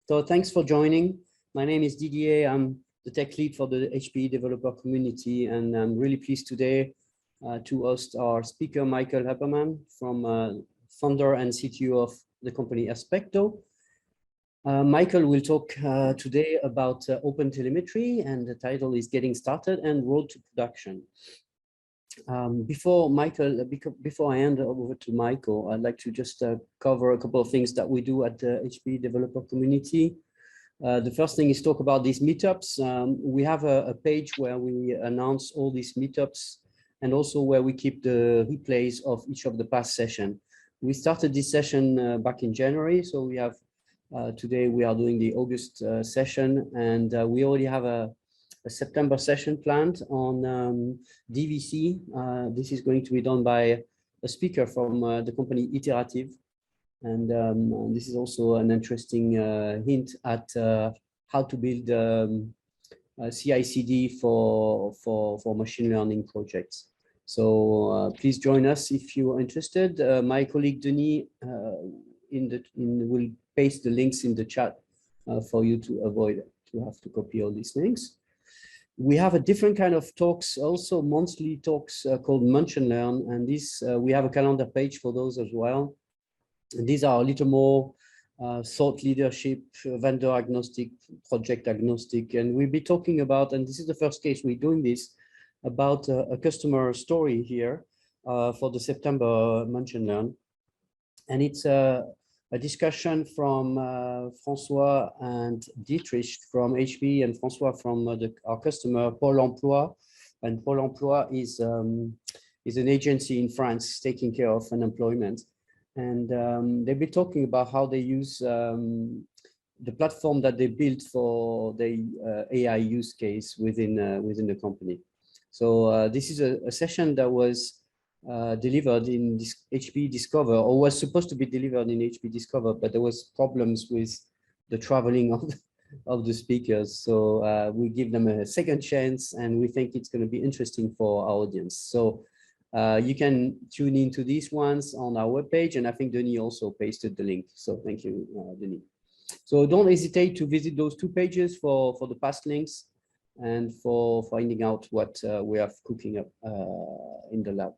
So thanks for joining. My name is Didier. I'm the tech lead for the HPE developer community, and I'm really pleased today to host our speaker, Michael Haberman, from founder and CTO of the company Aspecto. Michael will talk today about OpenTelemetry, and the title is Getting Started and Road to Production. Before I hand over to Michael, I'd like to just cover a couple of things that we do at the HPE developer community. The first thing is talk about these meetups. We have a page where we announce all these meetups and also where we keep the replays of each of the past session. We started this session back in January, so we have today we are doing the August session, and we already have a September session planned on DVC. This is going to be done by a speaker from the company Iterative. And this is also an interesting hint at how to build CI/CD for machine learning projects. So please join us if you are interested. My colleague Denis will paste the links in the chat for you to avoid to have to copy all these links. We have a different kind of talks, also monthly talks called Munch and Learn, and this we have a calendar page for those as well. And these are a little more thought leadership, vendor agnostic, project agnostic, and we'll be talking about, and this is the first case we're doing this, about a customer story here for the September Munch and Learn. And it's a discussion from François and Dietrich from HPE and François from our customer Pôle Emploi. And Pôle Emploi is an agency in France taking care of unemployment. And they'll be talking about how they use the platform that they built for the AI use case within the company. So this is a session that was delivered in this HPE Discover, or was supposed to be delivered in HPE Discover, but there was problems with the traveling of the speakers. So we give them a second chance, and we think it's going to be interesting for our audience. So you can tune into these ones on our webpage, and I think Denis also pasted the link. So thank you, Denis. So don't hesitate to visit those two pages for the past links and for finding out what we are cooking up in the lab.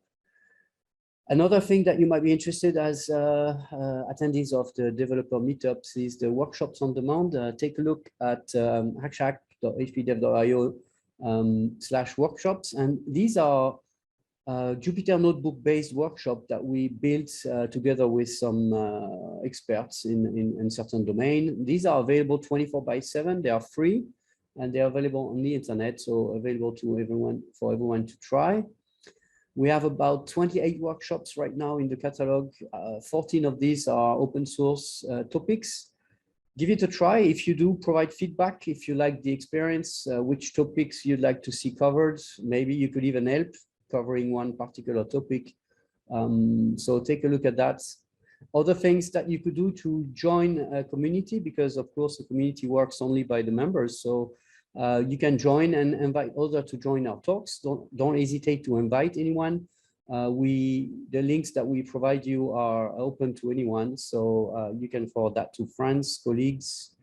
Another thing that you might be interested as attendees of the developer meetups is the workshops on demand. Take a look at hackchack.hpdev.io/workshops, and these are Jupyter Notebook-based workshop that we built together with some experts in certain domain. These are available 24/7. They are free, and they are available on the internet, so available to everyone for everyone to try. We have about 28 workshops right now in the catalog. 14 of these are open source topics. Give it a try. If you do, provide feedback. If you like the experience, which topics you'd like to see covered. Maybe you could even help covering one particular topic. So take a look at that. Other things that you could do to join a community, because of course the community works only by the members. So you can join and invite others to join our talks. Don't hesitate to invite anyone. The links that we provide you are open to anyone. So you can forward that to friends, colleagues,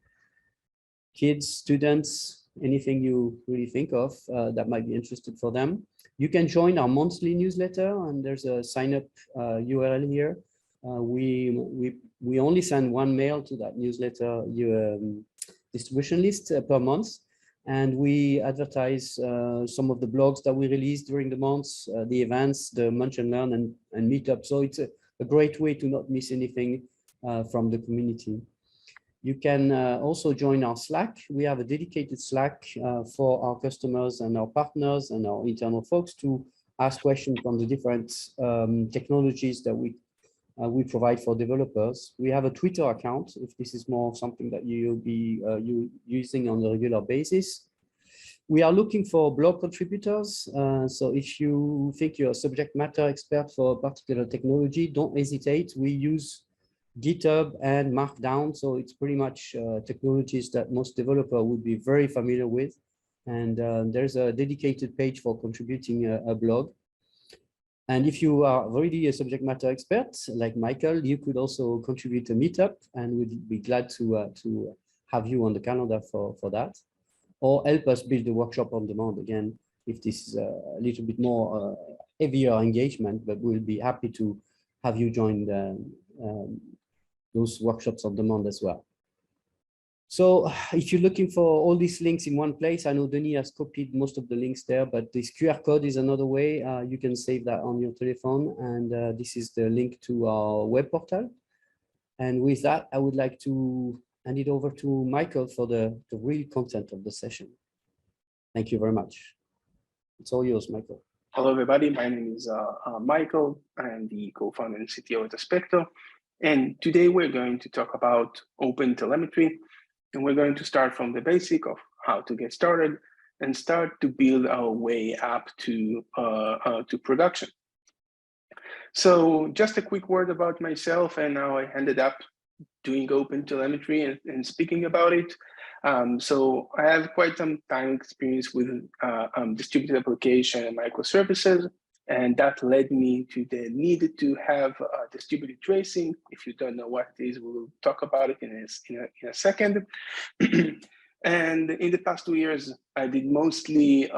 kids, students, anything you really think of that might be interested for them. You can join our monthly newsletter, and there's a sign up URL here. We only send one mail to that newsletter distribution list per month, and we advertise some of the blogs that we release during the months, the events, the Munch and Learn and meetup. So it's a great way to not miss anything from the community. You can also join our Slack. We have a dedicated Slack for our customers and our partners and our internal folks to ask questions on the different technologies that we provide for developers. We have a Twitter account, if this is more something that you'll be using on a regular basis. We are looking for blog contributors. So if you think you're a subject matter expert for a particular technology, don't hesitate. We use GitHub and Markdown, so it's pretty much technologies that most developer would be very familiar with. And there's a dedicated page for contributing a blog. And if you are already a subject matter expert like Michael, you could also contribute a meetup, and we'd be glad to have you on the calendar for that, or help us build the workshop on demand again, if this is a little bit more heavier engagement, but we'll be happy to have you join those workshops on demand as well. So if you're looking for all these links in one place, I know Denis has copied most of the links there, but this QR code is another way. You can save that on your telephone, and this is the link to our web portal. And with that, I would like to hand it over to Michael for the real content of the session. Thank you very much. It's all yours, Michael. Hello, everybody. My name is Michael. I'm the co-founder and CTO at Aspecto. And today we're going to talk about OpenTelemetry. And we're going to start from the basic of how to get started and start to build our way up to production. So just a quick word about myself and how I ended up doing OpenTelemetry and speaking about it. So I have quite some time experience with distributed application and microservices, and that led me to the need to have distributed tracing. If you don't know what it is, we will talk about it in a second. And in the past 2 years, I did mostly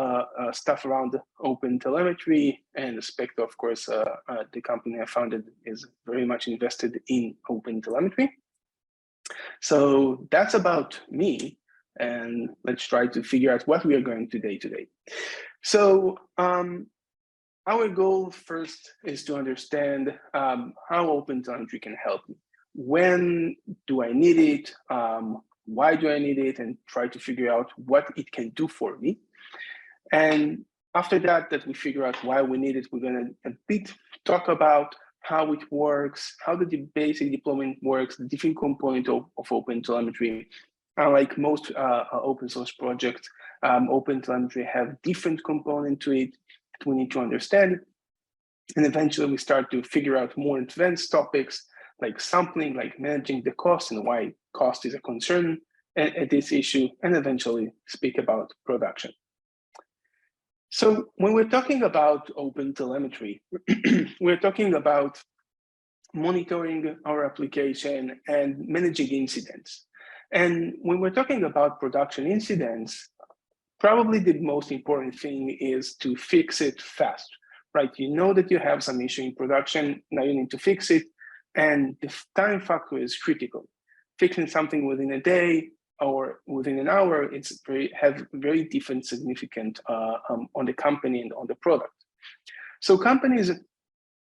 stuff around OpenTelemetry, and Aspecto, of course, the company I founded, is very much invested in OpenTelemetry. So that's about me, and let's try to figure out what we are going to do today. So our goal first is to understand how OpenTelemetry can help me. When do I need it? Why do I need it? And try to figure out what it can do for me. And after that we figure out why we need it, we're going to a bit talk about how it works, how the basic deployment works, the different component of OpenTelemetry. Unlike most open source projects, OpenTelemetry have different components to it that we need to understand. And eventually we start to figure out more advanced topics like sampling, like managing the cost and why cost is a concern at this issue, and eventually speak about production. So when we're talking about OpenTelemetry, we're talking about monitoring our application and managing incidents. And when we're talking about production incidents, probably the most important thing is to fix it fast, right? You know that you have some issue in production, now you need to fix it, and the time factor is critical. Fixing something within a day or within an hour, it's have very different significant on the company and on the product. So companies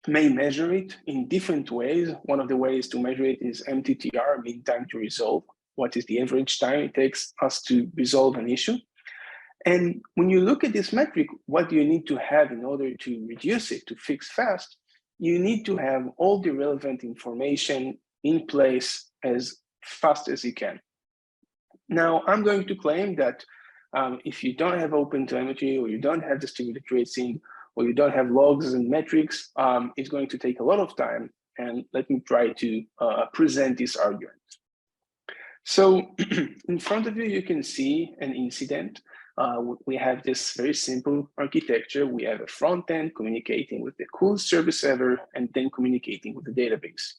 may measure it in different ways. One of the ways to measure it is MTTR, mean time to resolve. What is the average time it takes us to resolve an issue? And when you look at this metric, what do you need to have in order to reduce it, to fix fast? You need to have all the relevant information in place as fast as you can. Now, I'm going to claim that if you don't have OpenTelemetry, or you don't have distributed tracing, or you don't have logs and metrics, it's going to take a lot of time. And let me try to present this argument. So in front of you, you can see an incident. We have this very simple architecture. We have a front end communicating with the coolest service ever, and then communicating with the database.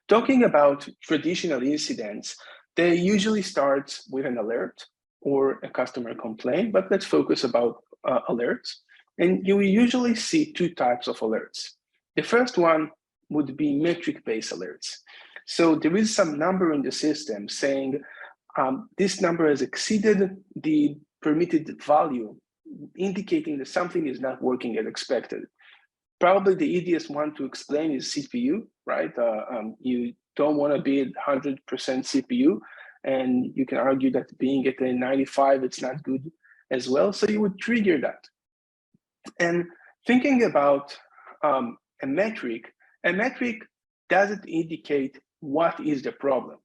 Talking about traditional incidents, they usually start with an alert or a customer complaint, but let's focus about alerts. And you will usually see two types of alerts. The first one would be metric-based alerts. So there is some number in the system saying this number has exceeded the permitted value, indicating that something is not working as expected. Probably the easiest one to explain is CPU, right? You don't want to be at 100% CPU, and you can argue that being at a 95, it's not good as well. So you would trigger that. And thinking about a metric doesn't indicate what is the problem.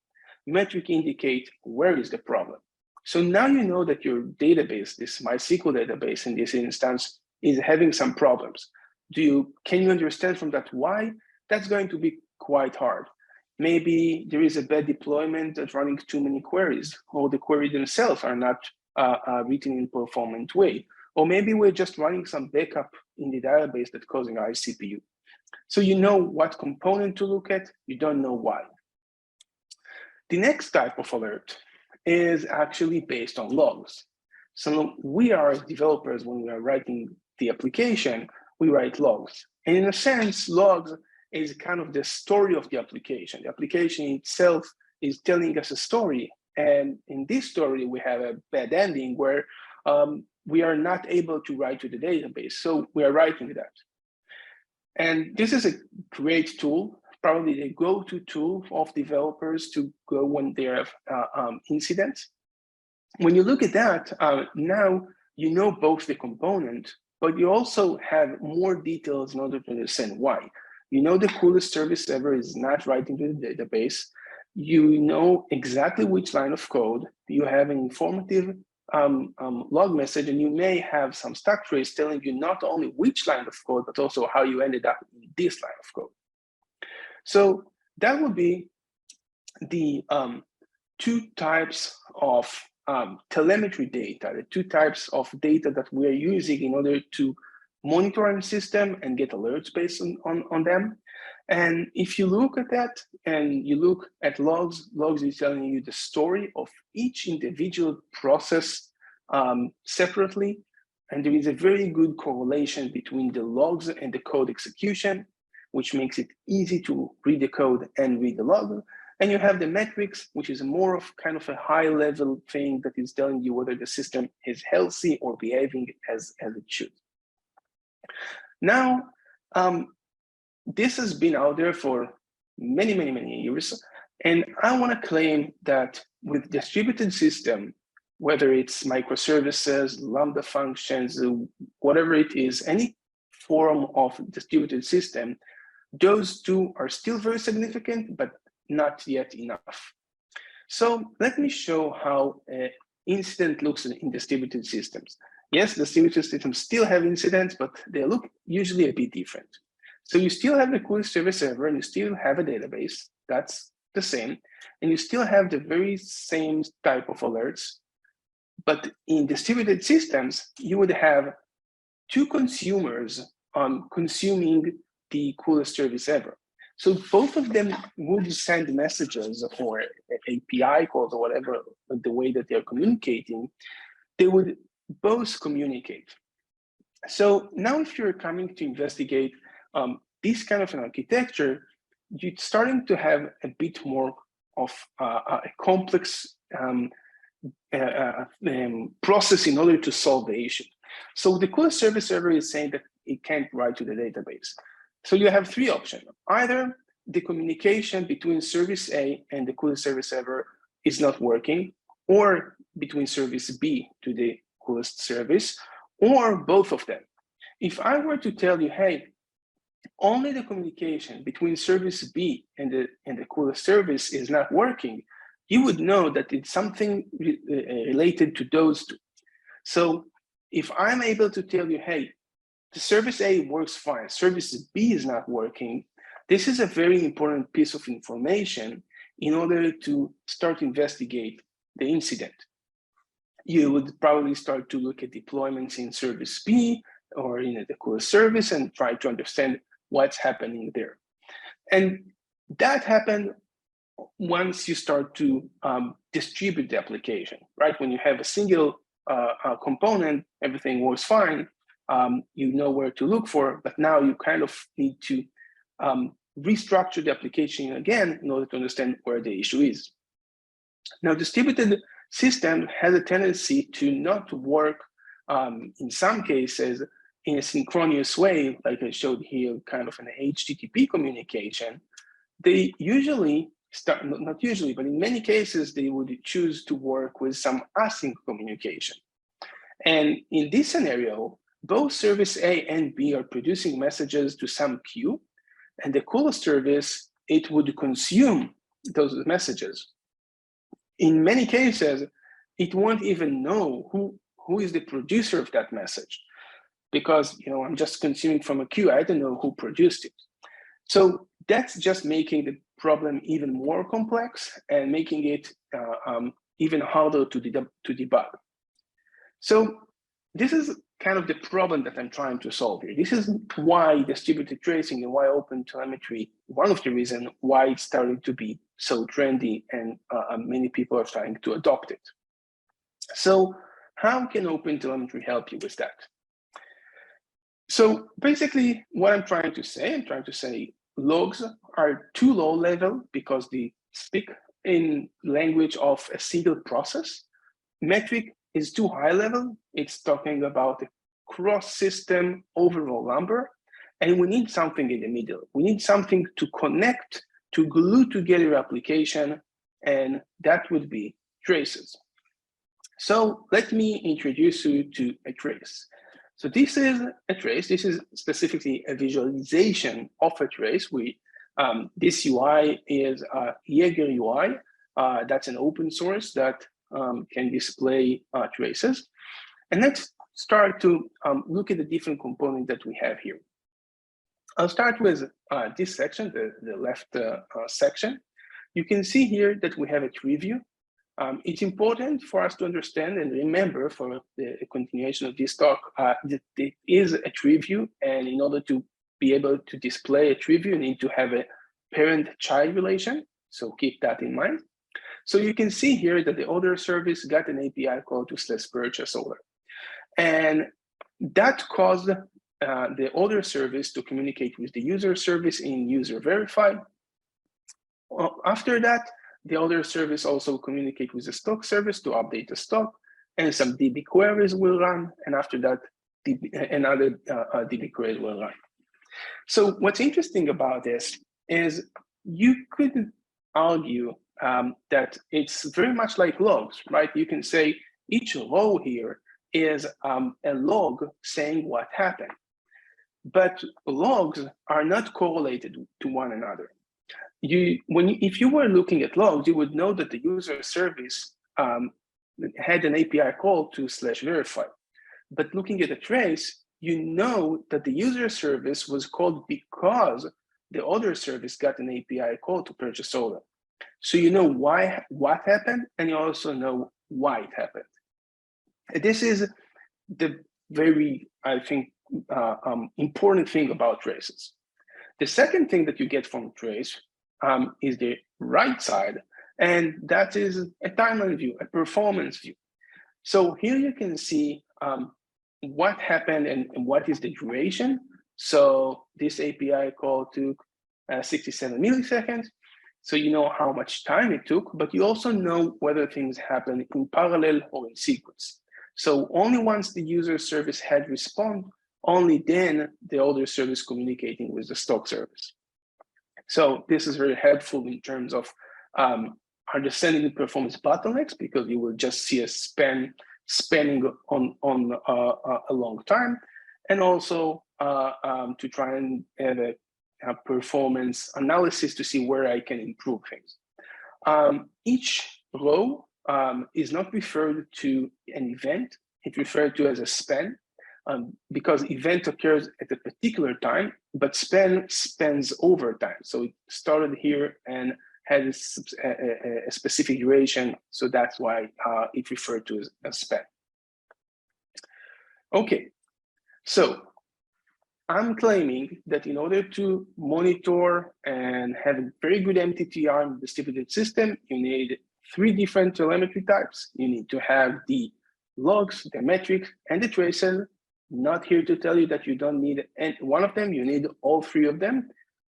Metric indicate where is the problem. So now you know that your database, this MySQL database in this instance, is having some problems. Can you understand from that why? That's going to be quite hard. Maybe there is a bad deployment that's running too many queries, or the queries themselves are not written in a performant way. Or maybe we're just running some backup in the database that's causing high CPU. So you know what component to look at, you don't know why. The next type of alert is actually based on logs. So we are developers, when we are writing the application, we write logs. And in a sense, logs is kind of the story of the application. The application itself is telling us a story. And in this story, we have a bad ending where we are not able to write to the database. So we are writing that. And this is a great tool, probably the go-to tool of developers to go when they have incidents. When you look at that, now you know both the component, but you also have more details in order to understand why. You know the coolest service ever is not writing to the database. You know exactly which line of code. You have an informative log message, and you may have some stack trace telling you not only which line of code, but also how you ended up in this line of code. So that would be the two types of telemetry data, the two types of data that we're using in order to monitor our system and get alerts based on them. And if you look at that and you look at logs, logs is telling you the story of each individual process separately. And there is a very good correlation between the logs and the code execution, which makes it easy to read the code and read the log. And you have the metrics, which is more of kind of a high level thing that is telling you whether the system is healthy or behaving as it should. Now, this has been out there for many, many, many years. And I want to claim that with distributed system, whether it's microservices, Lambda functions, whatever it is, any form of distributed system, those two are still very significant, but not yet enough. So let me show how an incident looks in distributed systems. Yes, distributed systems still have incidents, but they look usually a bit different. So you still have the coolest service ever, and you still have a database. That's the same. And you still have the very same type of alerts. But in distributed systems, you would have two consumers consuming the coolest service ever. So both of them would send messages or API calls or whatever, the way that they're communicating, they would both communicate. So now if you're coming to investigate this kind of an architecture, you're starting to have a bit more of a complex process in order to solve the issue. So the coolest service server is saying that it can't write to the database. So you have three options. Either the communication between service A and the coolest service ever is not working, or between service B to the coolest service, or both of them. If I were to tell you, hey, only the communication between service B and the coolest service is not working, you would know that it's something related to those two. So if I'm able to tell you, hey, the service A works fine, service B is not working, this is a very important piece of information in order to start investigate the incident. You would probably start to look at deployments in service B or in the coolest service and try to understand what's happening there. And that happened once you start to distribute the application, right? When you have a single component, everything works fine, you know where to look for, but now you kind of need to restructure the application again in order to understand where the issue is. Now, distributed system has a tendency to not work in some cases in a synchronous way, like I showed here, kind of an HTTP communication. They usually start, not usually, but in many cases, they would choose to work with some async communication. And in this scenario, both service A and B are producing messages to some queue, and the coolest service, it would consume those messages. In many cases, it won't even know who is the producer of that message, because I'm just consuming from a queue. I don't know who produced it. So that's just making the problem even more complex and making it even harder to debug. So this is kind of the problem that I'm trying to solve here. This is why distributed tracing and why OpenTelemetry, one of the reasons why it's starting to be so trendy and many people are trying to adopt it. So how can OpenTelemetry help you with that? So basically what I'm trying to say logs are too low level because they speak in language of a single process. Metric is too high level. It's talking about a cross-system overall number. And we need something in the middle. We need something to connect, to glue together application, and that would be traces. So let me introduce you to a trace. So this is a trace. This is specifically a visualization of a trace. This UI is Jaeger UI. That's an open source that can display traces. And let's start to look at the different components that we have here. I'll start with this section, the left section. You can see here that we have a tree view. It's important for us to understand and remember for the continuation of this talk that it is a tree view, and in order to be able to display a tree view, you need to have a parent-child relation, so keep that in mind. So you can see here that the order service got an API call to /purchase order, and that caused the order service to communicate with the user service in user verify. After that, the order service also communicate with the stock service to update the stock, and some DB queries will run, and after that, another DB queries will run. So what's interesting about this is you could argue that it's very much like logs, right? You can say each row here is a log saying what happened, but logs are not correlated to one another. If you were looking at logs, you would know that the user service had an API call to /verify. But looking at a trace, you know that the user service was called because the order service got an API call to purchase order. So you know what happened, and you also know why it happened. This is the very, I think, important thing about traces. The second thing that you get from trace is the right side, and that is a timeline view, a performance view. So here you can see what happened and what is the duration. So this API call took 67 milliseconds. So you know how much time it took, but you also know whether things happen in parallel or in sequence. So only once the user service had respond, only then the order service communicating with the stock service. So this is very helpful in terms of understanding the performance bottlenecks, because you will just see a spanning on a long time, and also to try and have a performance analysis to see where I can improve things. Each row is not referred to an event, it's referred to as a span. Because event occurs at a particular time, but span spans over time. So it started here and had a specific duration. So that's why it referred to as a span. Okay, so I'm claiming that in order to monitor and have a very good MTTR in the distributed system, you need 3 different telemetry types. You need to have the logs, the metrics, and the traces. Not here to tell you that you don't need one of them, you need all 3 of them.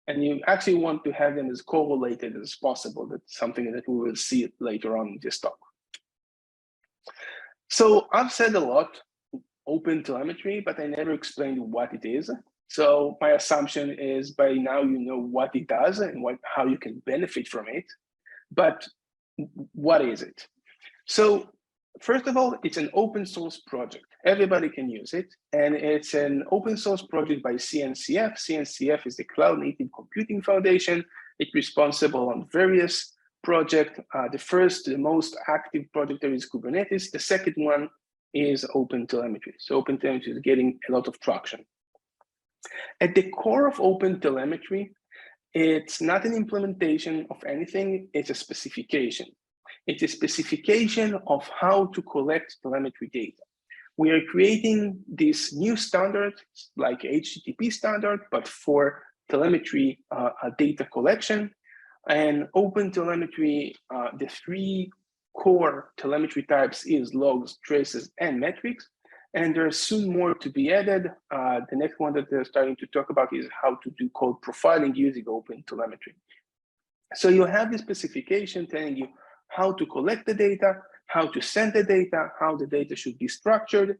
And you actually want to have them as correlated as possible. That's something that we will see later on in this talk. So I've said a lot, OpenTelemetry, but I never explained what it is. So my assumption is by now you know what it does and how you can benefit from it. But what is it? So first of all, it's an open source project. Everybody can use it. And it's an open source project by CNCF. CNCF is the Cloud Native Computing Foundation. It's responsible on various projects. The most active project there is Kubernetes. The second one is OpenTelemetry. So OpenTelemetry is getting a lot of traction. At the core of OpenTelemetry, it's not an implementation of anything, it's a specification. It's a specification of how to collect telemetry data. we are creating this new standard, like HTTP standard, but for telemetry data collection. And OpenTelemetry, the three core telemetry types is logs, traces, and metrics. And there's soon more to be added. The next one that they're starting to talk about is how to do code profiling using OpenTelemetry. So you have the specification telling you how to collect the data, how to send the data, how the data should be structured.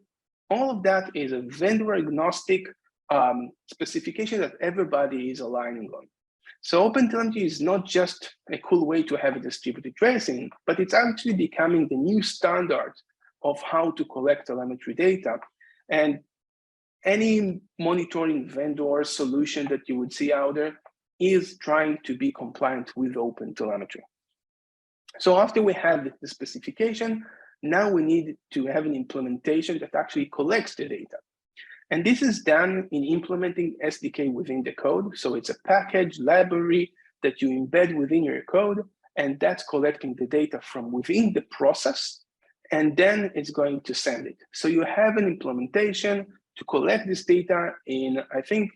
All of that is a vendor agnostic specification that everybody is aligning on. So OpenTelemetry is not just a cool way to have a distributed tracing, but it's actually becoming the new standard of how to collect telemetry data. And any monitoring vendor solution that you would see out there is trying to be compliant with OpenTelemetry. So after we have the specification, now we need to have an implementation that actually collects the data. And this is done in implementing SDK within the code. So it's a package library that you embed within your code, and that's collecting the data from within the process, and then it's going to send it. So you have an implementation to collect this data in, I think,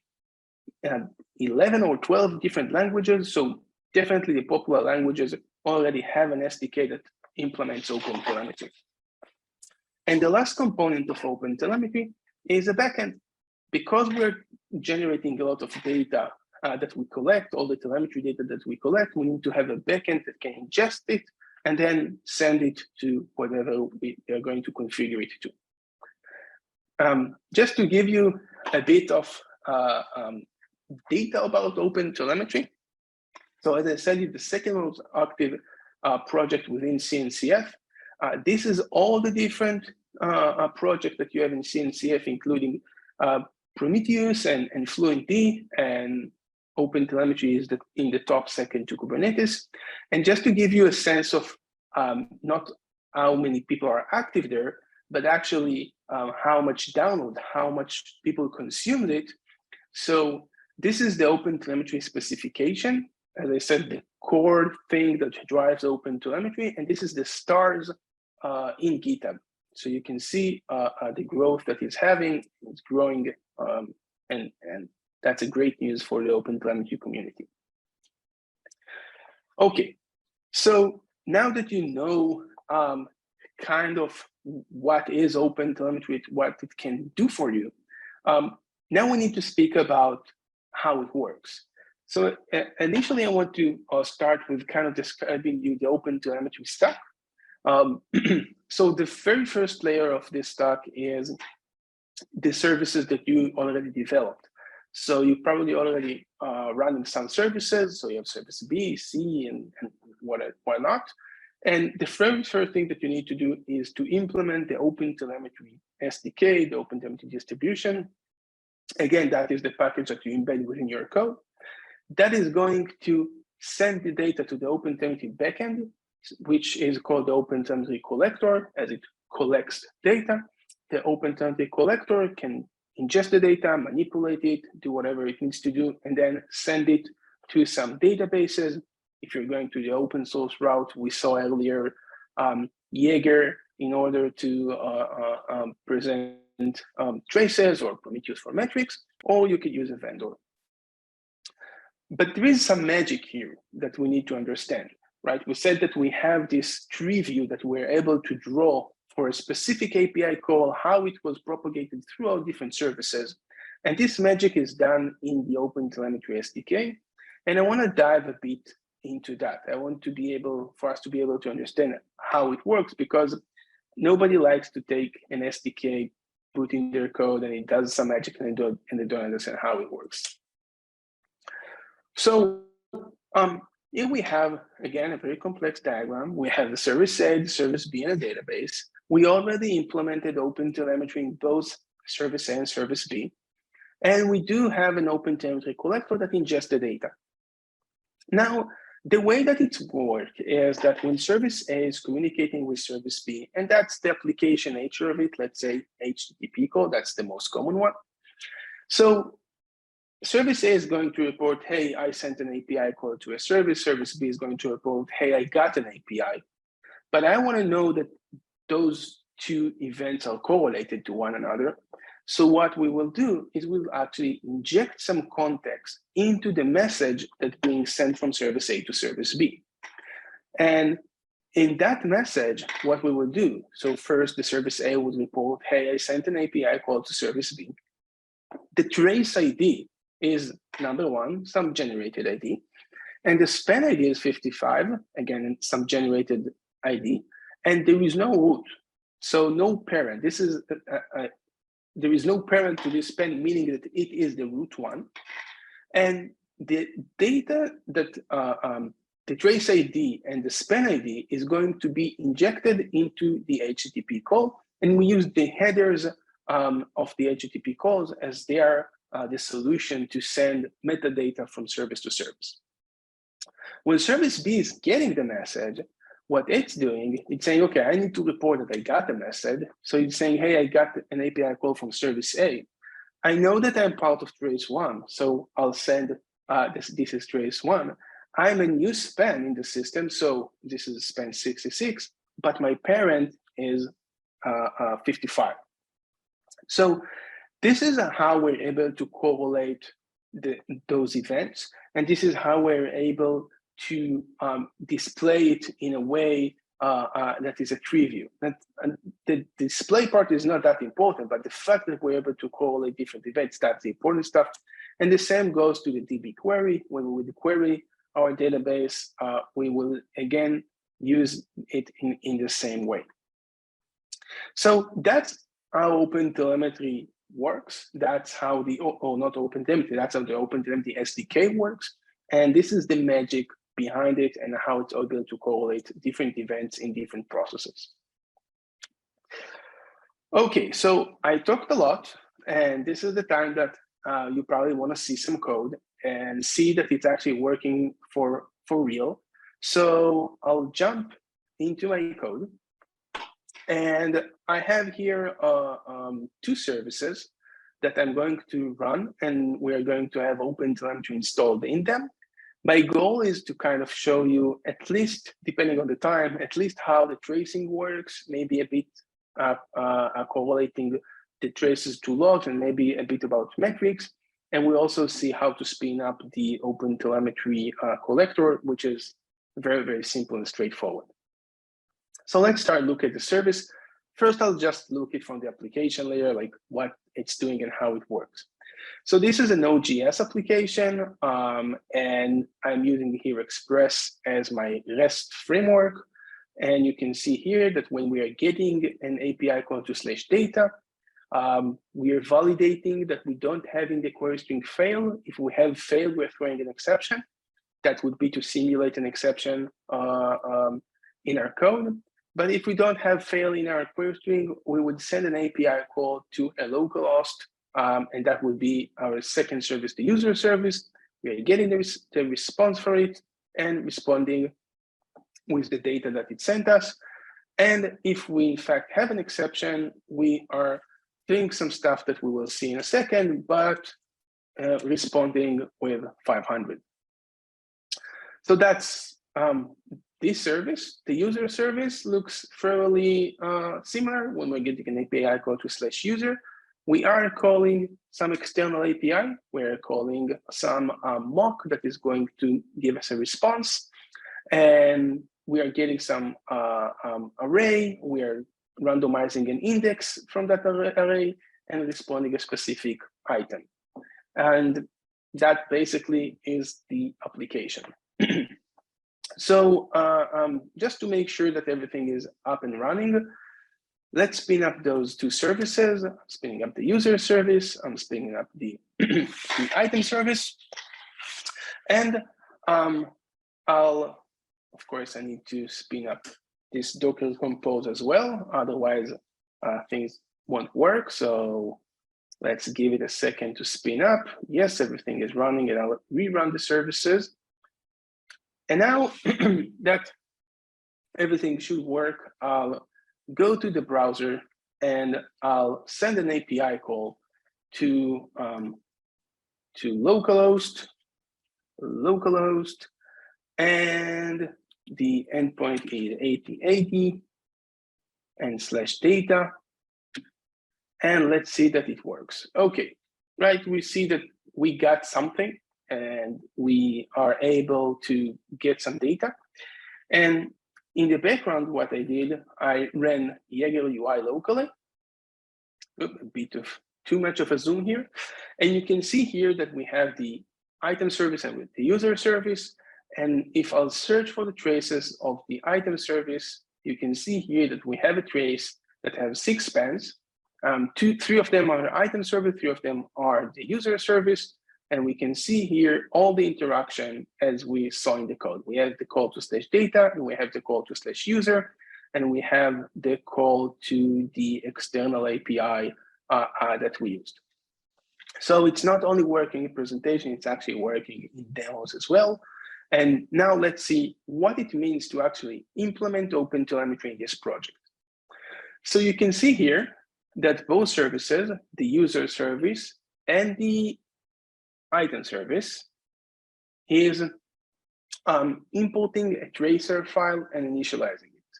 11 or 12 different languages. So definitely the popular languages already have an SDK that implements OpenTelemetry. And the last component of OpenTelemetry is a backend. Because we're generating a lot of data that we collect, all the telemetry data that we collect, we need to have a backend that can ingest it and then send it to whatever we are going to configure it to. Just to give you a bit of data about OpenTelemetry. So as I said, it's the second most active project within CNCF. This is all the different projects that you have in CNCF, including Prometheus and FluentD, and OpenTelemetry is in the top second to Kubernetes. And just to give you a sense of not how many people are active there, but actually how much download, how much people consumed it. So this is the OpenTelemetry specification. As I said, the core thing that drives OpenTelemetry, and this is the stars in GitHub. So you can see the growth that it's having. It's growing, and that's a great news for the OpenTelemetry community. Okay, so now that you know kind of what is OpenTelemetry, what it can do for you, now we need to speak about how it works. So initially, I want to start with kind of describing you the OpenTelemetry stack. So the very first layer of this stack is the services that you already developed. So you probably already running some services. So you have service B, C, and whatnot. And the very first thing that you need to do is to implement the OpenTelemetry SDK, the OpenTelemetry distribution. Again, that is the package that you embed within your code. That is going to send the data to the OpenTelemetry backend, which is called the OpenTelemetry collector, as it collects data. The OpenTelemetry collector can ingest the data, manipulate it, do whatever it needs to do, and then send it to some databases. If you're going to the open source route, we saw earlier Jaeger in order to present traces, or Prometheus for metrics, or you could use a vendor. But there is some magic here that we need to understand, right? We said that we have this tree view that we're able to draw for a specific API call, how it was propagated through all different services. And this magic is done in the OpenTelemetry SDK. And I want to dive a bit into that. I want to be able, for us to be able to understand how it works, because nobody likes to take an SDK, put in their code, and it does some magic, and they don't understand how it works. So here we have, again, a very complex diagram. We have the service A, the service B, and a database. We already implemented OpenTelemetry in both service A and service B. And we do have an OpenTelemetry collector that ingests the data. Now, the way that it works is that when service A is communicating with service B, and that's the application nature of it, let's say HTTP call, that's the most common one. So service A is going to report, hey, I sent an API call to a service. Service B is going to report, hey, I got an API. But I want to know that those two events are correlated to one another. So what we will do is we'll actually inject some context into the message that's being sent from service A to service B. And in that message, what we will do, so first the service A would report, hey, I sent an API call to service B. The trace ID is number one, some generated ID. And the span ID is 55, again, some generated ID. And there is no root, so no parent. This is there is no parent to this span, meaning that it is the root one. And the data that the trace ID and the span ID is going to be injected into the HTTP call. And we use the headers of the HTTP calls as they are the solution to send metadata from service to service. When service B is getting the message, what it's doing, it's saying, okay, I need to report that I got the message. So it's saying, hey, I got an API call from service A. I know that I'm part of trace one, so I'll send this is trace one. I'm a new span in the system, so this is span 66, but my parent is 55. So this is how we're able to correlate those events, and this is how we're able to display it in a way that is a tree view. The display part is not that important, but the fact that we're able to correlate different events, that's the important stuff. And the same goes to the DB query. When we will query our database, we will again use it in the same way. So that's how OpenTelemetry works. That's how the, not OpenTelemetry, that's how the OpenTelemetry SDK works. And this is the magic behind it and how it's able to correlate different events in different processes. Okay, so I talked a lot, and this is the time that you probably want to see some code and see that it's actually working for real. So I'll jump into my code. And I have here two services that I'm going to run, and we're going to have OpenTelemetry installed in them. My goal is to kind of show you, at least depending on the time, at least how the tracing works, maybe a bit correlating the traces to logs, and maybe a bit about metrics. And we also see how to spin up the OpenTelemetry collector, which is very, very simple and straightforward. So let's start looking at the service. First, I'll just look it from the application layer, like what it's doing and how it works. So this is a Node.js application, and I'm using here Express as my REST framework. And you can see here that when we are getting an API call to /data, we are validating that we don't have in the query string fail. If we have fail, we're throwing an exception. That would be to simulate an exception in our code. But if we don't have fail in our query string, we would send an API call to a localhost, and that would be our second service, the user service. We are getting the response for it and responding with the data that it sent us. And if we in fact have an exception, we are doing some stuff that we will see in a second, but responding with 500. So that's this service. The user service looks fairly similar. When we're getting an API call to /user, we are calling some external API. We're calling some mock that is going to give us a response. And we are getting some array. We are randomizing an index from that array and responding a specific item. And that basically is the application. So just to make sure that everything is up and running, let's spin up those two services. I'm spinning up the user service. I'm spinning up the, the item service. And of course, I need to spin up this Docker Compose as well. Otherwise, things won't work. So let's give it a second to spin up. Yes, everything is running, and I'll rerun the services. And now that everything should work, I'll go to the browser and I'll send an API call to localhost, and the endpoint is 8080, and /data. And let's see that it works. Okay, right, we see that we got something and we are able to get some data. And in the background, what I did, I ran Jaeger UI locally. A bit of too much of a zoom here. And you can see here that we have the item service and with the user service. And if I'll search for the traces of the item service, you can see here that we have a trace that has 6 spans. 3 of them are item service, 3 of them are the user service. And we can see here all the interaction as we saw in the code. We have the call to /data, and we have the call to /user, and we have the call to the external API that we used. So it's not only working in presentation, it's actually working in demos as well. And now let's see what it means to actually implement OpenTelemetry in this project. So you can see here that both services, the user service and the item service, is importing a tracer file and initializing it.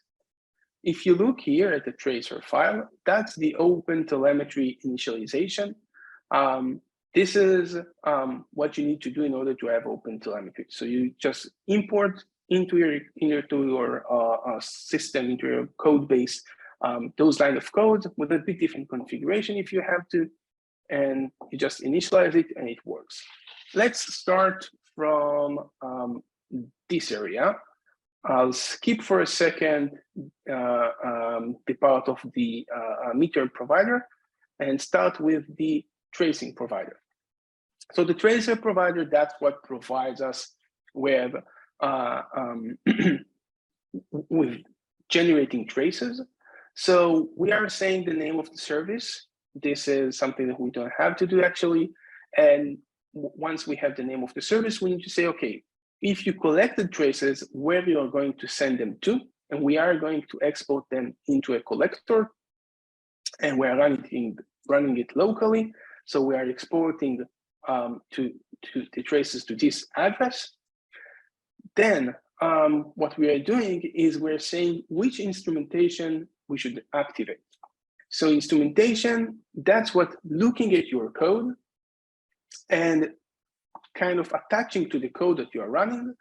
If you look here at the tracer file, that's the OpenTelemetry initialization. This is what you need to do in order to have OpenTelemetry. So you just import into your system, into your code base, those lines of code with a bit different configuration if you have to, and you just initialize it and it works. Let's start from this area. I'll skip for a second the part of the meter provider and start with the tracing provider. So the tracer provider, that's what provides us with, with generating traces. So we are saying the name of the service. This is something that we don't have to do actually. And once we have the name of the service, we need to say, okay, if you collected traces, where you are going to send them to, and we are going to export them into a collector, and we are running it locally. So we are exporting to the traces to this address. Then what we are doing is we're saying which instrumentation we should activate. So instrumentation, that's what looking at your code and kind of attaching to the code that you are running.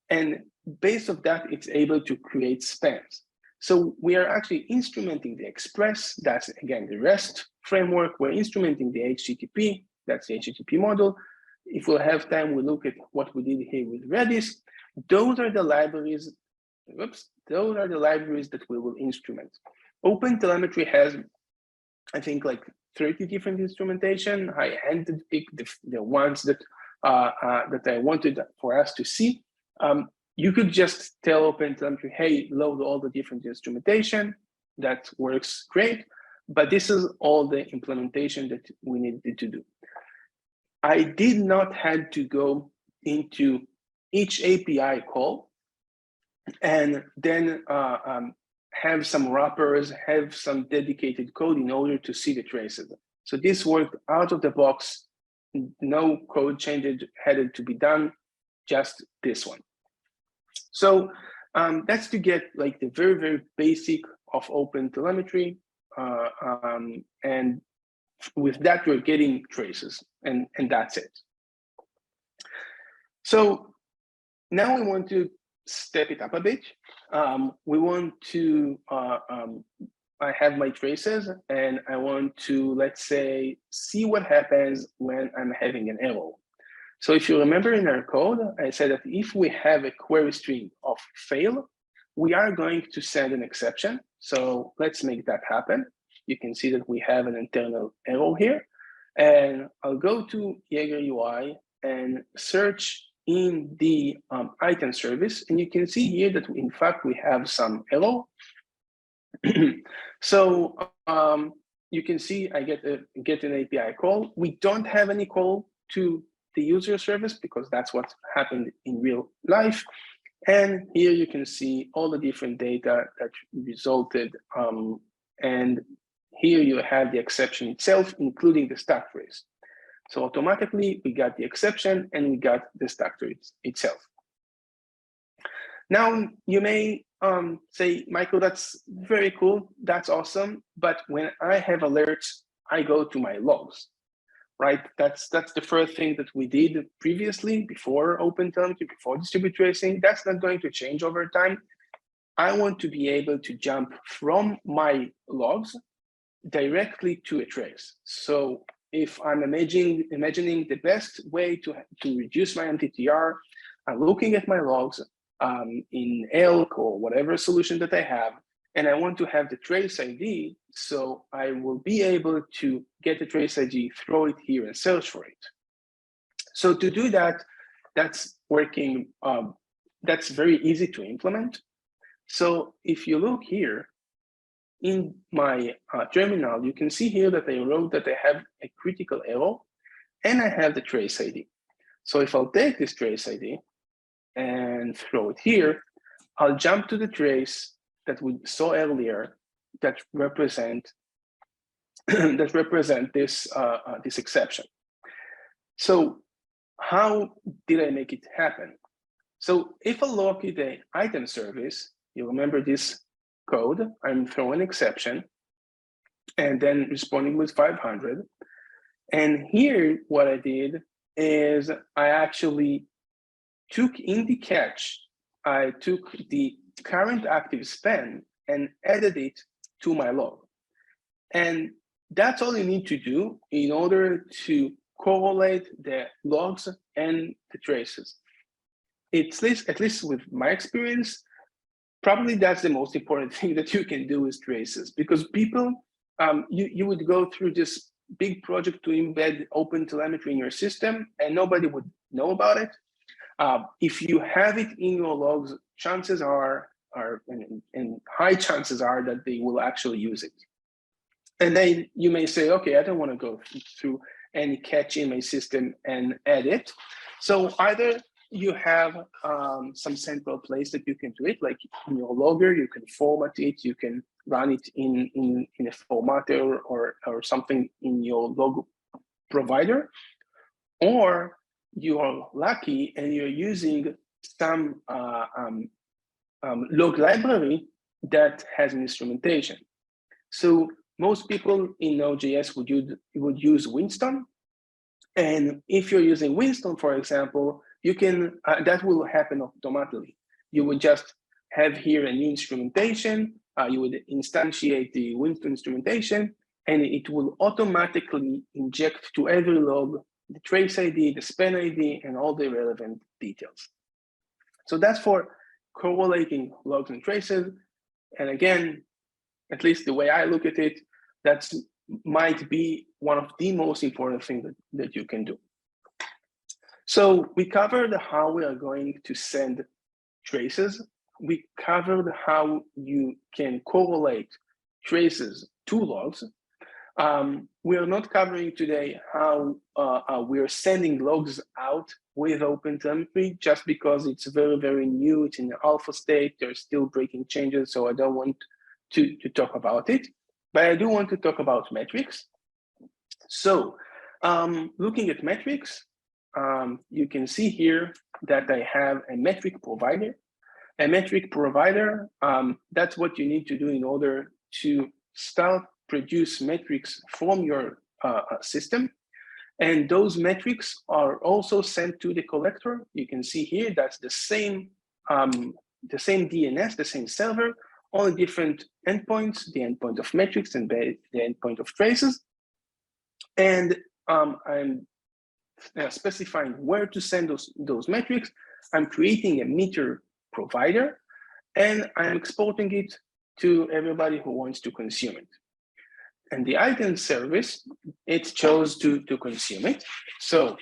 And based on that, it's able to create spans. So we are actually instrumenting the Express, that's again the REST framework. We're instrumenting the HTTP, that's the HTTP model. If we'll have time, we'll look at what we did here with Redis. Those are the libraries, those are the libraries that we will instrument. OpenTelemetry has, I think, like 30 different instrumentation. I handpicked the ones that that I wanted for us to see. You could just tell OpenTelemetry, hey, load all the different instrumentation. That works great. But this is all the implementation that we needed to do. I did not have to go into each API call and then have some wrappers, have some dedicated code in order to see the traces. So this worked out of the box. No code changes had to be done, just this one. So that's to get like the very, very basic of OpenTelemetry. And with that, you're getting traces, and that's it. So now we want to step it up a bit. We want to, I have my traces, and I want to, let's say, see what happens when I'm having an error. So if you remember in our code, I said that if we have a query string of fail, we are going to send an exception. So let's make that happen. You can see that we have an internal error here. And I'll go to Jaeger UI and search in the item service. And you can see here that in fact, we have some error. So you can see I get an API call. We don't have any call to the user service because that's what happened in real life. And here you can see all the different data that resulted. And here you have the exception itself, including the stack trace. So automatically we got the exception and we got the stack trace itself. Now you may say, Michael, that's very cool, that's awesome, but when I have alerts, I go to my logs, right? That's the first thing that we did previously, before OpenTelemetry, before distributed tracing. That's not going to change over time. I want to be able to jump from my logs directly to a trace. So if I'm imagining the best way to reduce my MTTR, I'm looking at my logs in Elk or whatever solution that I have, and I want to have the trace ID, so I will be able to get the trace ID, throw it here, and search for it. So to do that, that's working, that's very easy to implement. So if you look here, in my terminal, you can see here that I wrote that I have a critical error and I have the trace ID. So if I'll take this trace ID and throw it here, I'll jump to the trace that we saw earlier that represent this this exception. So how did I make it happen? So if I look at the item service, you remember this code, I'm throwing exception and then responding with 500. And here what I did is I actually took in the catch, I took the current active span and added it to my log. And that's all you need to do in order to correlate the logs and the traces. At least with my experience, probably that's the most important thing that you can do with traces, because people, you would go through this big project to embed OpenTelemetry in your system and nobody would know about it. If you have it in your logs, chances are, and high chances are that they will actually use it. And then you may say, okay, I don't want to go through any catch in my system and add it. So either you have some central place that you can do it, like in your logger, you can format it, you can run it in a formatter or something in your log provider, or you are lucky and you're using some log library that has an instrumentation. So most people in Node.js would use Winston. And if you're using Winston, for example, you can, that will happen automatically. You would just have here a new instrumentation, you would instantiate the Winston instrumentation, and it will automatically inject to every log the trace ID, the span ID, and all the relevant details. So that's for correlating logs and traces. And again, at least the way I look at it, that might be one of the most important things that you can do. So we covered how we are going to send traces. We covered how you can correlate traces to logs. We are not covering today how we are sending logs out with OpenTelemetry, just because it's very, very new. It's in the alpha state. There's still breaking changes, so I don't want to talk about it. But I do want to talk about metrics. So looking at metrics, you can see here that I have a metric provider. A metric provider, that's what you need to do in order to start produce metrics from your system. And those metrics are also sent to the collector. You can see here that's the same DNS, the same server, only different endpoints, the endpoint of metrics and the endpoint of traces. And I'm specifying where to send those metrics. I'm creating a meter provider, and I'm exporting it to everybody who wants to consume it. And the item service, it chose to consume it. So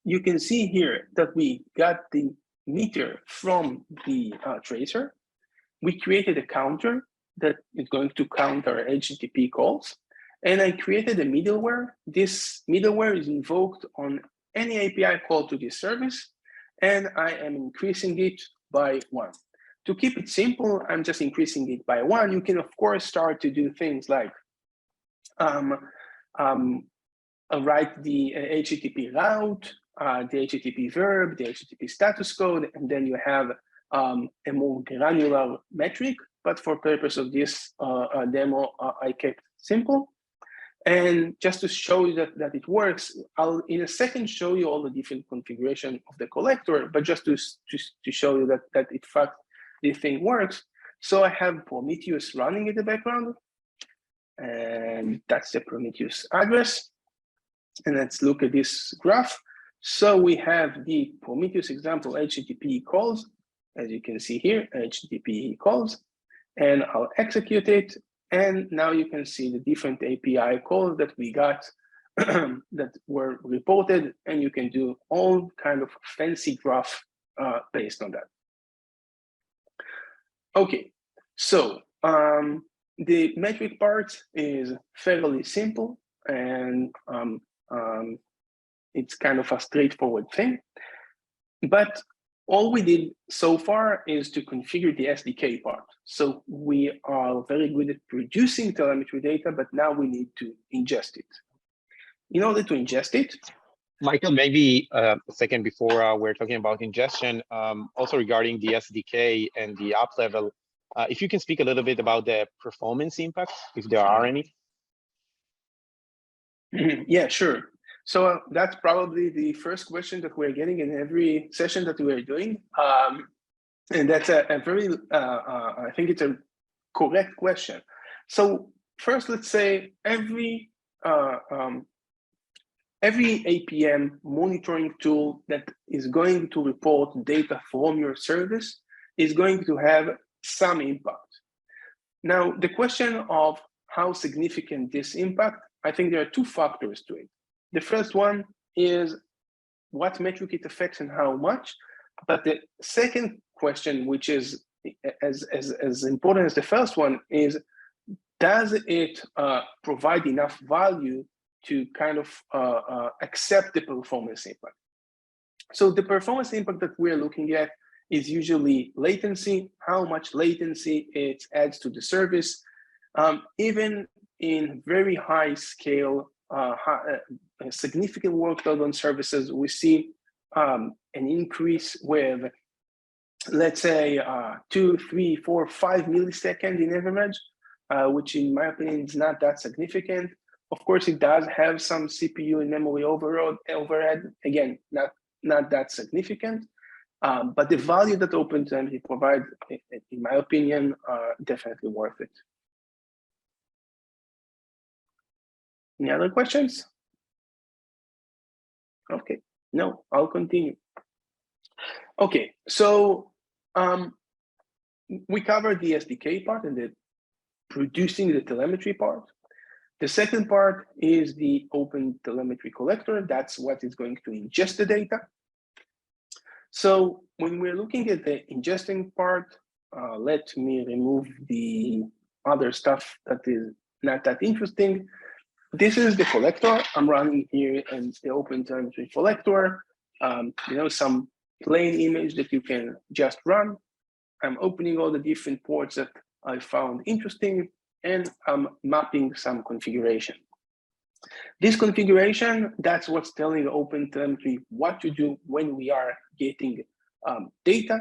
you can see here that we got the meter from the tracer. We created a counter that is going to count our HTTP calls. And I created a middleware. This middleware is invoked on any API call to this service, and I am increasing it by 1. To keep it simple, I'm just increasing it by 1. You can, of course, start to do things like write the HTTP route, the HTTP verb, the HTTP status code, and then you have a more granular metric, but for purpose of this demo, I kept simple. And just to show you that it works, I'll in a second show you all the different configuration of the collector, but just to show you that in fact this thing works. So I have Prometheus running in the background, and that's the Prometheus address. And let's look at this graph. So we have the Prometheus example HTTP calls, as you can see here, HTTP calls, and I'll execute it. And now you can see the different API calls that we got that were reported, and you can do all kind of fancy graph based on that. Okay, so the metric part is fairly simple, and it's kind of a straightforward thing. But all we did so far is to configure the SDK part. So we are very good at producing telemetry data, but now we need to ingest it. In order to ingest it, Michael, maybe a second before we're talking about ingestion, also regarding the SDK and the app level, if you can speak a little bit about the performance impact, if there are any. Yeah, sure. So that's probably the first question that we're getting in every session that we're doing. And that's a very, I think it's a correct question. So first, let's say every APM monitoring tool that is going to report data from your service is going to have some impact. Now, the question of how significant this impact, I think there are two factors to it. The first one is what metric it affects and how much. But the second question, which is as important as the first one, is does it provide enough value to kind of accept the performance impact? So the performance impact that we're looking at is usually latency, how much latency it adds to the service. Even in very high scale, significant workload on services, we see an increase with, let's say, 2, 3, 4, 5 milliseconds in average, which in my opinion is not that significant. Of course, it does have some CPU and memory overhead. Again, not that significant. But the value that OpenTelemetry provides, in my opinion, are definitely worth it. Any other questions? Okay, no, I'll continue. Okay, so we covered the SDK part and the producing the telemetry part. The second part is the OpenTelemetry collector. That's what is going to ingest the data. So when we're looking at the ingesting part, let me remove the other stuff that is not that interesting. This is the collector I'm running here, and the OpenTelemetry collector. Some plain image that you can just run. I'm opening all the different ports that I found interesting, and I'm mapping some configuration. This configuration, that's what's telling OpenTelemetry what to do when we are getting data.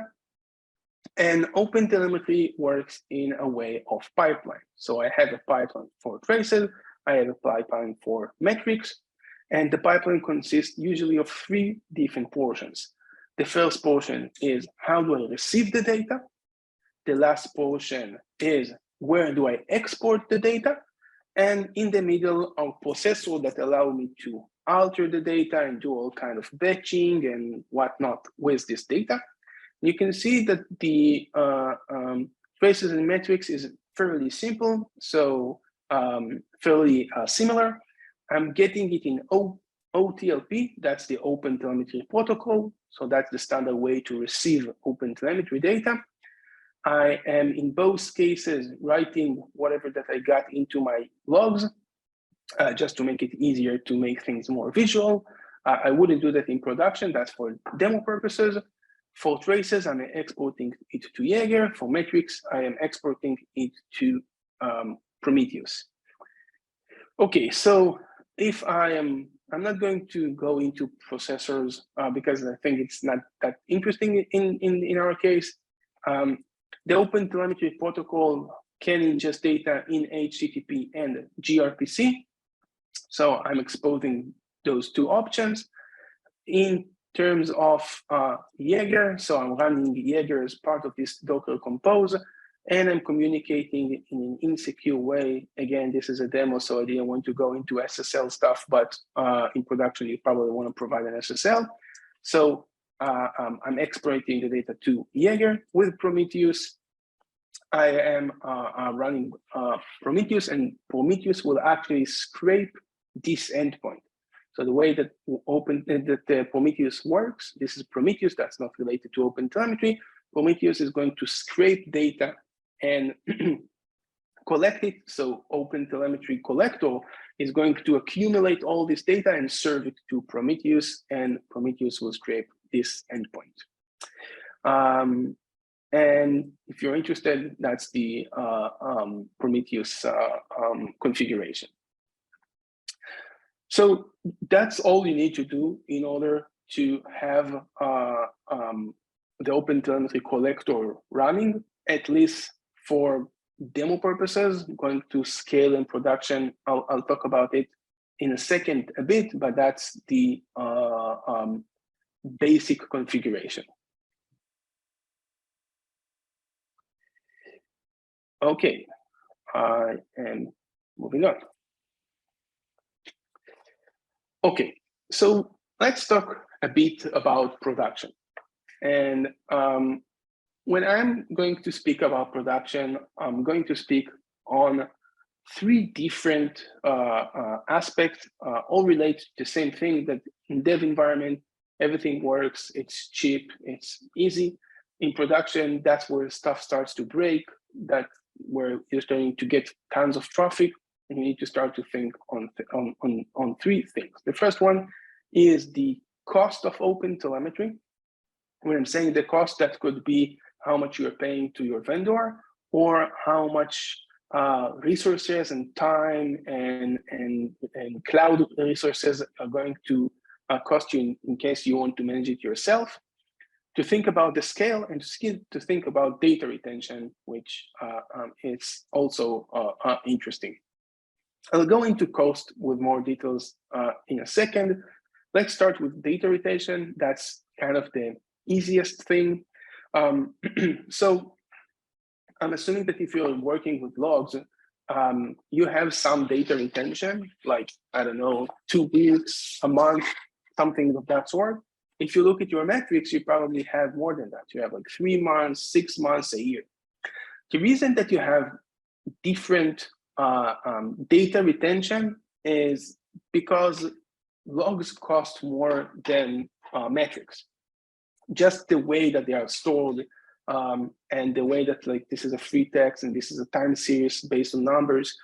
And OpenTelemetry works in a way of pipeline. So I have a pipeline for traces, I have a pipeline for metrics, and the pipeline consists usually of 3 different portions. The first portion is how do I receive the data? The last portion is where do I export the data? And in the middle are processors that allow me to alter the data and do all kind of batching and whatnot with this data. You can see that the traces and metrics is fairly simple, so fairly similar. I'm getting it in OTLP, that's the OpenTelemetry protocol. So that's the standard way to receive OpenTelemetry data. I am in both cases writing whatever that I got into my logs, just to make it easier to make things more visual. I wouldn't do that in production, that's for demo purposes. For traces, I'm exporting it to Jaeger. For metrics, I am exporting it to Prometheus. Okay, so if I'm not going to go into processors because I think it's not that interesting in our case. The OpenTelemetry protocol can ingest data in HTTP and gRPC. So I'm exposing those two options. In terms of Jaeger, so I'm running Jaeger as part of this Docker Compose, and I'm communicating in an insecure way. Again, this is a demo, so I didn't want to go into SSL stuff, but in production, you probably want to provide an SSL. So I'm exporting the data to Jaeger with Prometheus. I am running Prometheus, and Prometheus will actually scrape this endpoint. So the way that the Prometheus works, this is Prometheus, that's not related to OpenTelemetry. Prometheus is going to scrape data and collect it. So OpenTelemetry collector is going to accumulate all this data and serve it to Prometheus, and Prometheus will scrape this endpoint. And if you're interested, that's the Prometheus configuration. So that's all you need to do in order to have the OpenTelemetry collector running, at least for demo purposes. I'm going to scale in production. I'll talk about it in a second a bit, but that's the basic configuration. Okay, I am moving on. Okay, so let's talk a bit about production. And when I'm going to speak about production, I'm going to speak on three different aspects, all relate to the same thing, that in dev environment, everything works, it's cheap, it's easy. In production, that's where stuff starts to break, that's where you're starting to get tons of traffic, and you need to start to think on three things. The first one is the cost of OpenTelemetry. When I'm saying the cost, that could be how much you're paying to your vendor, or how much resources and time and cloud resources are going to cost you in case you want to manage it yourself. To think about the scale, and to think about data retention, which is also interesting. I'll go into cost with more details in a second. Let's start with data retention. That's kind of the easiest thing. So I'm assuming that if you're working with logs, you have some data retention, like, I don't know, 2 weeks, a month, something of that sort. If you look at your metrics, you probably have more than that. You have like 3 months, 6 months, a year. The reason that you have different data retention is because logs cost more than metrics. Just the way that they are stored, and the way that, like, this is a free text and this is a time series based on numbers,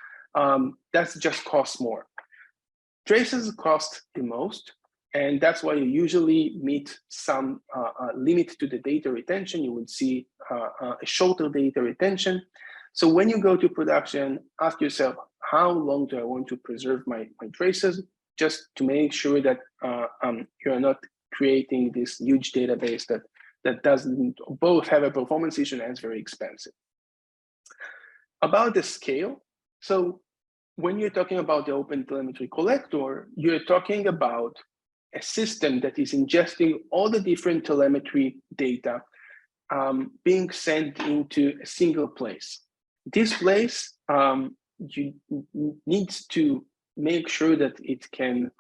that's just costs more. Traces cost the most, and that's why you usually meet some limit to the data retention. You would see a shorter data retention. So when you go to production, ask yourself, how long do I want to preserve my traces, just to make sure that you're not creating this huge database that doesn't both have a performance issue and is very expensive. About the scale, so when you're talking about the OpenTelemetry collector, you're talking about a system that is ingesting all the different telemetry data being sent into a single place. This place, you need to make sure that it can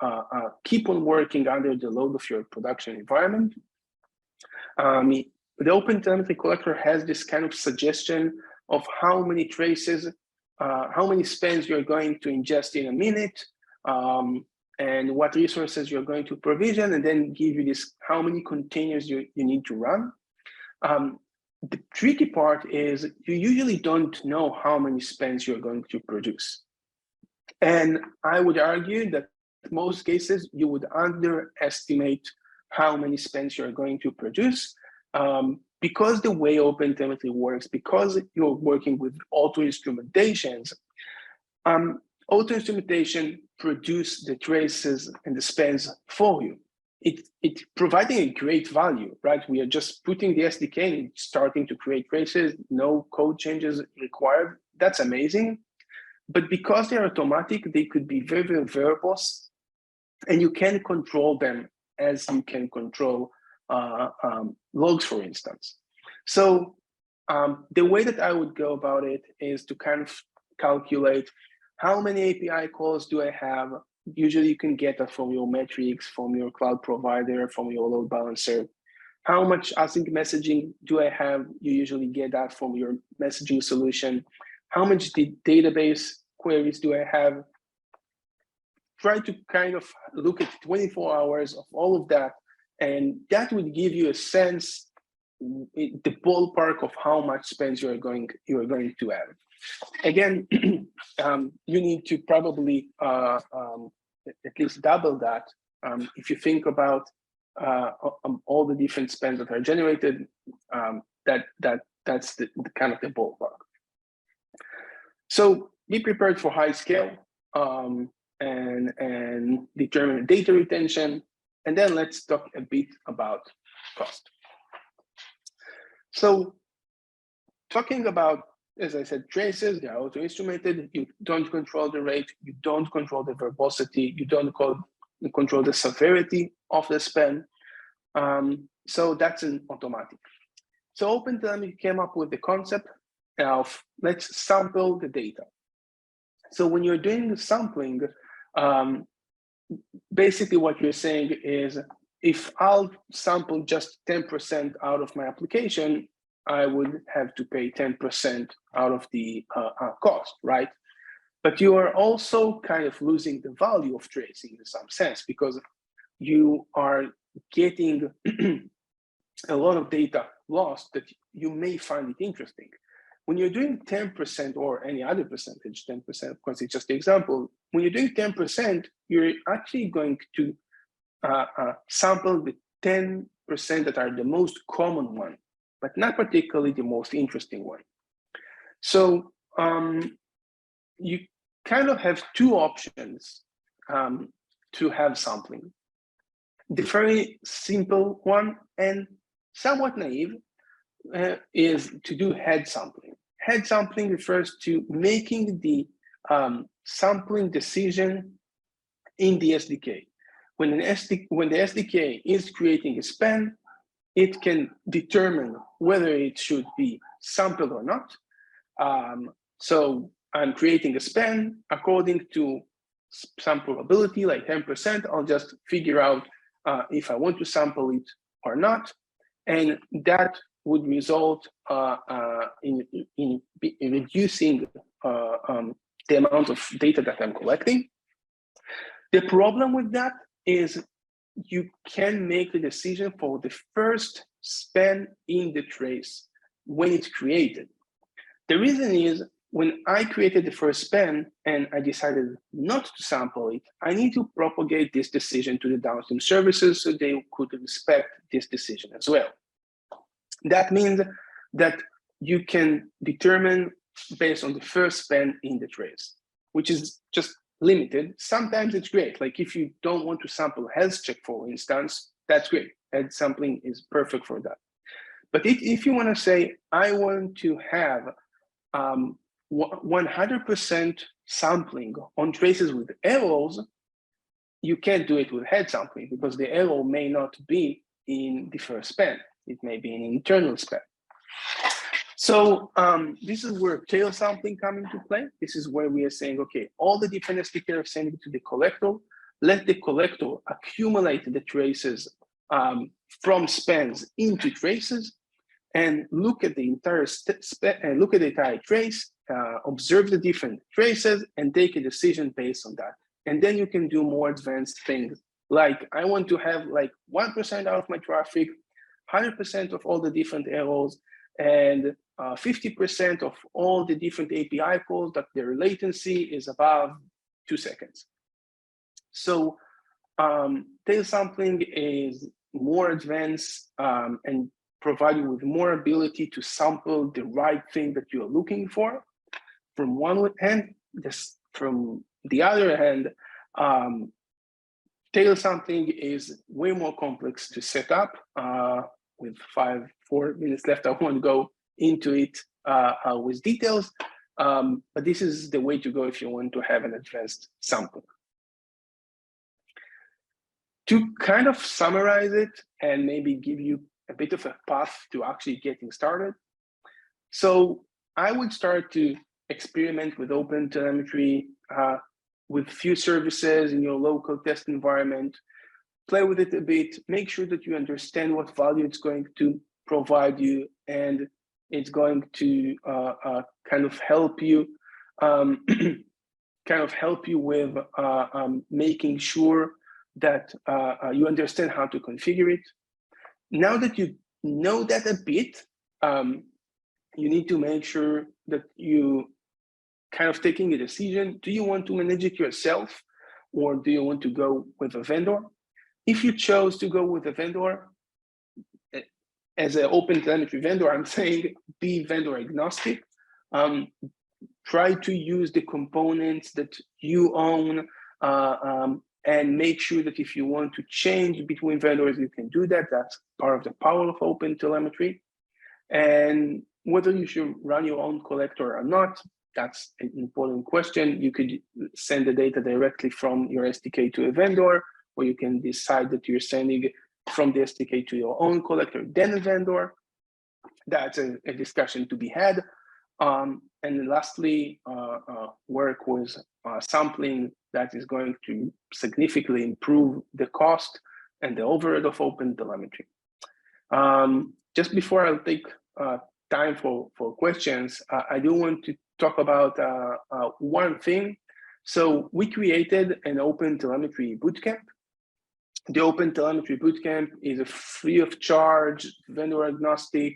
keep on working under the load of your production environment. The OpenTelemetry collector has this kind of suggestion of how many traces, how many spans you're going to ingest in a minute, and what resources you're going to provision, and then give you this how many containers you need to run. The tricky part is you usually don't know how many spans you're going to produce. And I would argue that in most cases, you would underestimate how many spans you're going to produce, because the way OpenTelemetry works, because you're working with auto instrumentations, auto instrumentation produce the traces and the spans for you. it's providing a great value, right? We are just putting the SDK and starting to create traces, no code changes required. That's amazing. But because they're automatic, they could be very, very verbose, and you can control them as you can control logs, for instance. So the way that I would go about it is to kind of calculate how many API calls do I have. Usually you can get that from your metrics, from your cloud provider, from your load balancer. How much async messaging do I have? You usually get that from your messaging solution. How much database queries do I have? Try to kind of look at 24 hours of all of that, and that would give you a sense, the ballpark of how much spend you are going to have. Again, you need to probably at least double that. If you think about all the different spends that are generated, that's the kind of the ballpark. So be prepared for high scale and determine data retention. And then let's talk a bit about cost. So talking about, as I said, traces, they are auto-instrumented. You don't control the rate, you don't control the verbosity, you don't control the severity of the spend. So that's an automatic. So OpenTelemetry came up with the concept of let's sample the data. So when you're doing the sampling, basically what you're saying is, if I'll sample just 10% out of my application, I would have to pay 10% out of the cost, right? But you are also kind of losing the value of tracing in some sense, because you are getting a lot of data lost that you may find it interesting. When you're doing 10% or any other percentage, 10%, of course, it's just the example. When you're doing 10%, you're actually going to sample the 10% that are the most common one, but not particularly the most interesting one. So you kind of have two options to have sampling. The very simple one and somewhat naive is to do head sampling. Head sampling refers to making the sampling decision in the SDK. When the SDK is creating a span, it can determine whether it should be sampled or not. So I'm creating a span according to some probability, like 10%. I'll just figure out if I want to sample it or not. And that would result in reducing the amount of data that I'm collecting. The problem with that is you can make the decision for the first span in the trace when it's created. The reason is, when I created the first span and I decided not to sample it, I need to propagate this decision to the downstream services so they could respect this decision as well. That means that you can determine based on the first span in the trace, which is just limited. Sometimes it's great. Like if you don't want to sample health check, for instance, that's great. Head sampling is perfect for that. But if you want to say, I want to have 100% sampling on traces with errors, you can't do it with head sampling because the error may not be in the first span. It may be an internal span. So this is where tail sampling comes into play. This is where we are saying, okay, all the different SDK are sending to the collector. Let the collector accumulate the traces from spans into traces, and look at the entire trace, observe the different traces, and take a decision based on that. And then you can do more advanced things, like I want to have like 1% out of my traffic, 100% of all the different errors, and 50% of all the different API calls that their latency is above 2 seconds. So tail sampling is more advanced and provide you with more ability to sample the right thing that you're looking for from one hand. From the other hand, tail sampling is way more complex to set up. With 4 minutes left, I won't go into it with details, but this is the way to go if you want to have an advanced sample. To kind of summarize it and maybe give you a bit of a path to actually getting started. So I would start to experiment with OpenTelemetry with few services in your local test environment, play with it a bit, make sure that you understand what value it's going to provide you, and it's going to kind of help you with making sure that you understand how to configure it. Now that you know that a bit, you need to make sure that you kind of taking a decision. Do you want to manage it yourself, or do you want to go with a vendor? If you chose to go with a vendor, as an OpenTelemetry vendor, I'm saying be vendor agnostic. Try to use the components that you own, and make sure that if you want to change between vendors, you can do that. That's part of the power of OpenTelemetry. And whether you should run your own collector or not, that's an important question. You could send the data directly from your SDK to a vendor, or you can decide that you're sending from the SDK to your own collector, then a vendor. That's a discussion to be had. And lastly, work with sampling that is going to significantly improve the cost and the overhead of OpenTelemetry. Just before I'll take time for questions, I do want to talk about one thing. So we created an OpenTelemetry bootcamp. The OpenTelemetry bootcamp is a free of charge, vendor agnostic,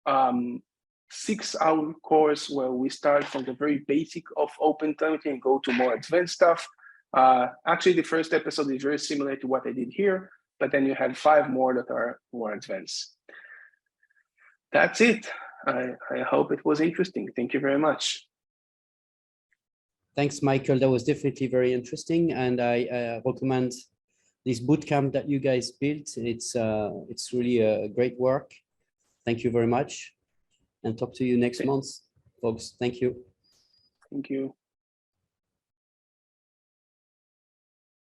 6-hour course where we start from the very basic of OpenTelemetry and go to more advanced stuff. Actually, the first episode is very similar to what I did here, but then you have 5 more that are more advanced. That's it. I hope it was interesting. Thank you very much. Thanks, Michael. That was definitely very interesting, and I recommend this bootcamp that you guys built. It's really a great work. Thank you very much, and talk to you next month, folks. Thank you. Thank you.